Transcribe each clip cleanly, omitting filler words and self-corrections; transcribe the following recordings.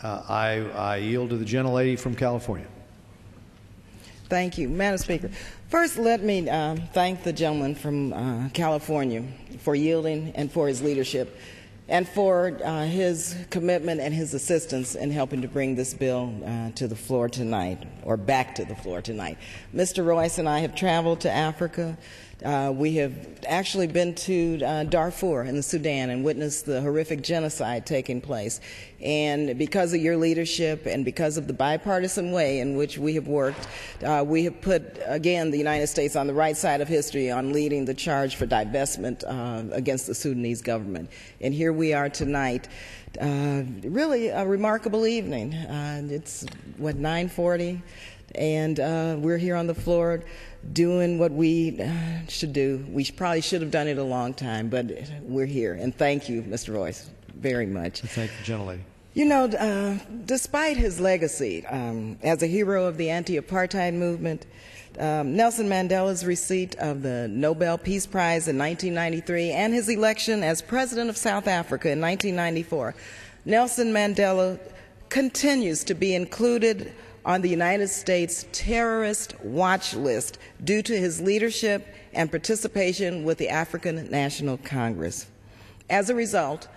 I yield to the gentlelady from California. Thank you, Madam Speaker. First, let me thank the gentleman from California for yielding and for his leadership and for his commitment and his assistance in helping to bring this bill to the floor tonight, or back to the floor tonight. Mr. Royce and I have traveled to Africa. We have actually been to Darfur in the Sudan and witnessed the horrific genocide taking place. And because of your leadership and because of the bipartisan way in which we have worked, we have put, again, the United States on the right side of history on leading the charge for divestment against the Sudanese government. And here we are tonight. Really a remarkable evening. It's, what, 9:40? And we're here on the floor doing what we should do. We probably should have done it a long time, but we're here. And thank you, Mr. Royce, very much. Thank you, gentlelady. You know, despite his legacy as a hero of the anti-apartheid movement, Nelson Mandela's receipt of the Nobel Peace Prize in 1993 and his election as President of South Africa in 1994, Nelson Mandela continues to be included on the United States terrorist watch list due to his leadership and participation with the African National Congress. As a result,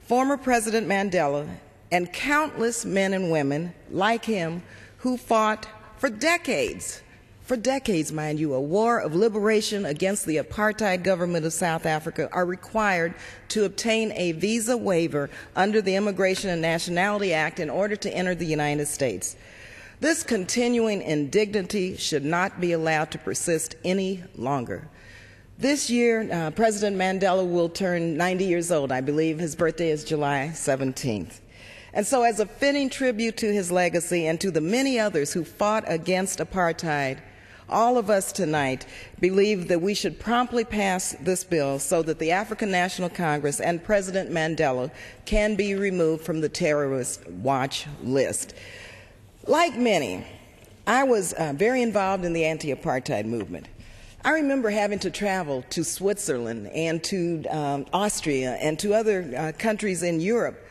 former President Mandela and countless men and women like him who fought for decades, mind you, a war of liberation against the apartheid government of South Africa, are required to obtain a visa waiver under the Immigration and Nationality Act in order to enter the United States. This continuing indignity should not be allowed to persist any longer. This year, President Mandela will turn 90 years old. I believe his birthday is July 17th. And so as a fitting tribute to his legacy and to the many others who fought against apartheid, all of us tonight believe that we should promptly pass this bill so that the African National Congress and President Mandela can be removed from the terrorist watch list. Like many, I was very involved in the anti-apartheid movement. I remember having to travel to Switzerland and to Austria and to other countries in Europe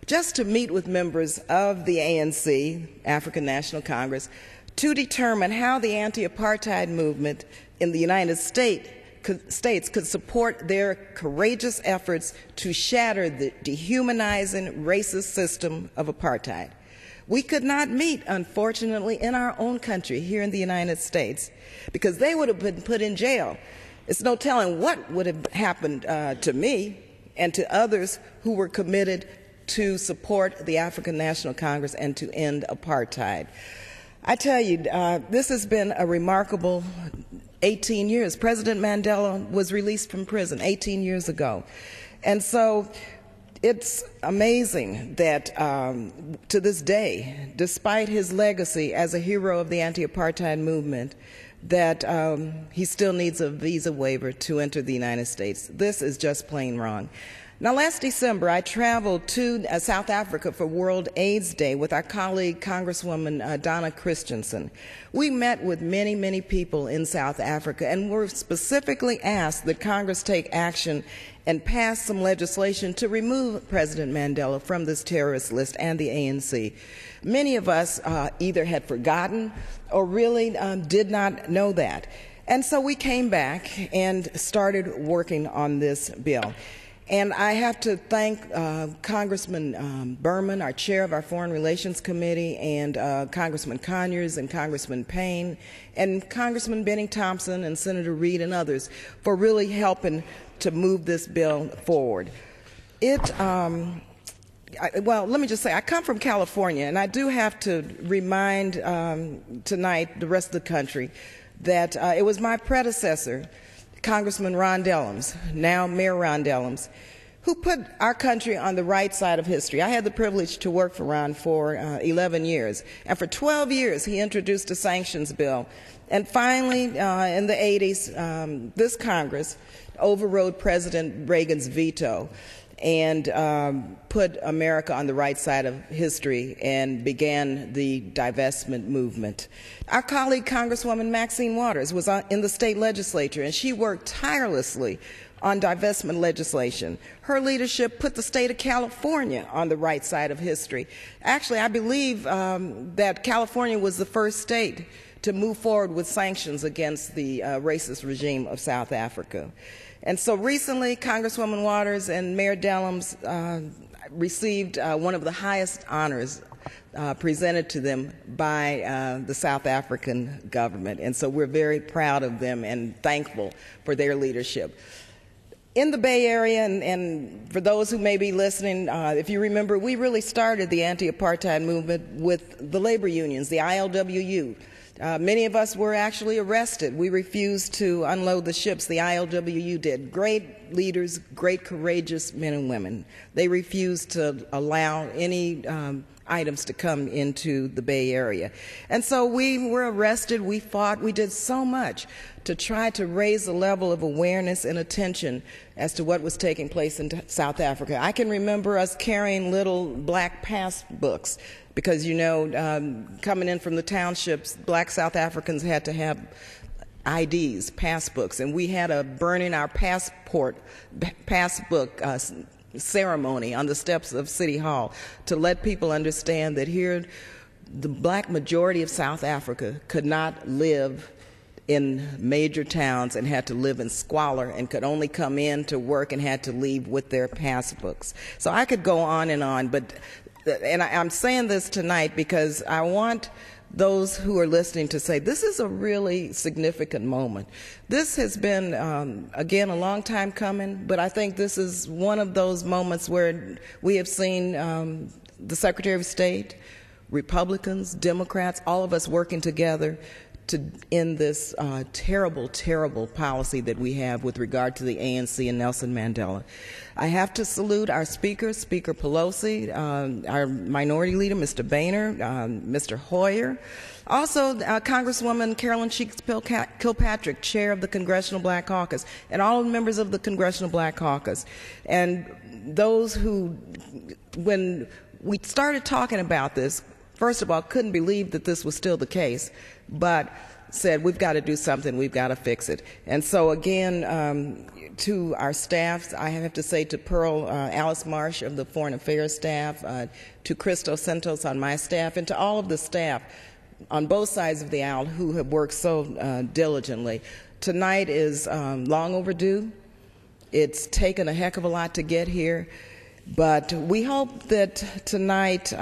just to meet with members of the ANC, African National Congress, to determine how the anti-apartheid movement in the United States could support their courageous efforts to shatter the dehumanizing racist system of apartheid. We could not meet, unfortunately, in our own country, here in the United States, because they would have been put in jail. It's no telling what would have happened to me and to others who were committed to support the African National Congress and to end apartheid. I tell you, this has been a remarkable 18 years. President Mandela was released from prison 18 years ago. And so it's amazing that to this day, despite his legacy as a hero of the anti-apartheid movement, that he still needs a visa waiver to enter the United States. This is just plain wrong. Now, last December, I traveled to South Africa for World AIDS Day with our colleague, Congresswoman Donna Christensen. We met with many, many people in South Africa and were specifically asked that Congress take action and pass some legislation to remove President Mandela from this terrorist list and the ANC. Many of us either had forgotten or really did not know that. And so we came back and started working on this bill. And I have to thank Congressman Berman, our chair of our Foreign Relations Committee, and Congressman Conyers and Congressman Payne, and Congressman Benning Thompson and Senator Reid and others for really helping to move this bill forward. Well, let me just say, I come from California, and I do have to remind tonight the rest of the country that it was my predecessor, Congressman Ron Dellums, now Mayor Ron Dellums, who put our country on the right side of history. I had the privilege to work for Ron for 11 years. And for 12 years, he introduced a sanctions bill. And finally, in the 80s, this Congress overrode President Reagan's veto and put America on the right side of history and began the divestment movement. Our colleague, Congresswoman Maxine Waters, was in the state legislature, and she worked tirelessly on divestment legislation. Her leadership put the state of California on the right side of history. Actually, I believe that California was the first state to move forward with sanctions against the racist regime of South Africa. And so recently, Congresswoman Waters and Mayor Dellums received one of the highest honors presented to them by the South African government. And so we're very proud of them and thankful for their leadership. In the Bay Area, and for those who may be listening, if you remember, we really started the anti-apartheid movement with the labor unions, the ILWU. Many of us were actually arrested. We refused to unload the ships. The ILWU did. Great leaders, great courageous men and women. They refused to allow any items to come into the Bay Area. And so we were arrested, we fought, we did so much to try to raise the level of awareness and attention as to what was taking place in South Africa. I can remember us carrying little black passbooks because, you know, coming in from the townships, black South Africans had to have IDs, passbooks, and we had a burning our passbook ceremony on the steps of City Hall to let people understand that here the black majority of South Africa could not live in major towns and had to live in squalor and could only come in to work and had to leave with their passbooks. So I could go on, but I'm saying this tonight because I want those who are listening to say this is a really significant moment. This has been, again, a long time coming, but I think this is one of those moments where we have seen the Secretary of State, Republicans, Democrats, all of us working together to end this terrible, terrible policy that we have with regard to the ANC and Nelson Mandela. I have to salute our speakers, Speaker Pelosi, our Minority Leader, Mr. Boehner, Mr. Hoyer, also Congresswoman Carolyn Sheets Kilpatrick, Chair of the Congressional Black Caucus, and all the members of the Congressional Black Caucus, and those who, when we started talking about this, first of all, couldn't believe that this was still the case, but said, we've got to do something, we've got to fix it. And so again, to our staffs, I have to say to Pearl Alice Marsh of the Foreign Affairs staff, to Cristo Santos on my staff, and to all of the staff on both sides of the aisle who have worked so diligently. Tonight is long overdue. It's taken a heck of a lot to get here. But we hope that tonight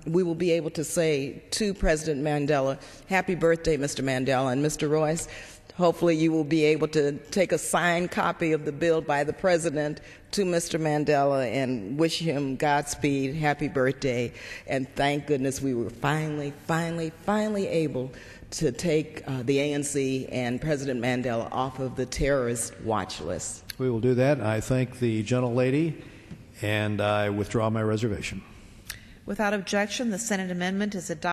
we will be able to say to President Mandela, happy birthday, Mr. Mandela, and Mr. Royce, hopefully you will be able to take a signed copy of the bill by the President to Mr. Mandela and wish him Godspeed, happy birthday, and thank goodness we were finally able to take the ANC and President Mandela off of the terrorist watch list. We will do that. I thank the gentlelady, and I withdraw my reservation. Without objection, the Senate amendment is adopted.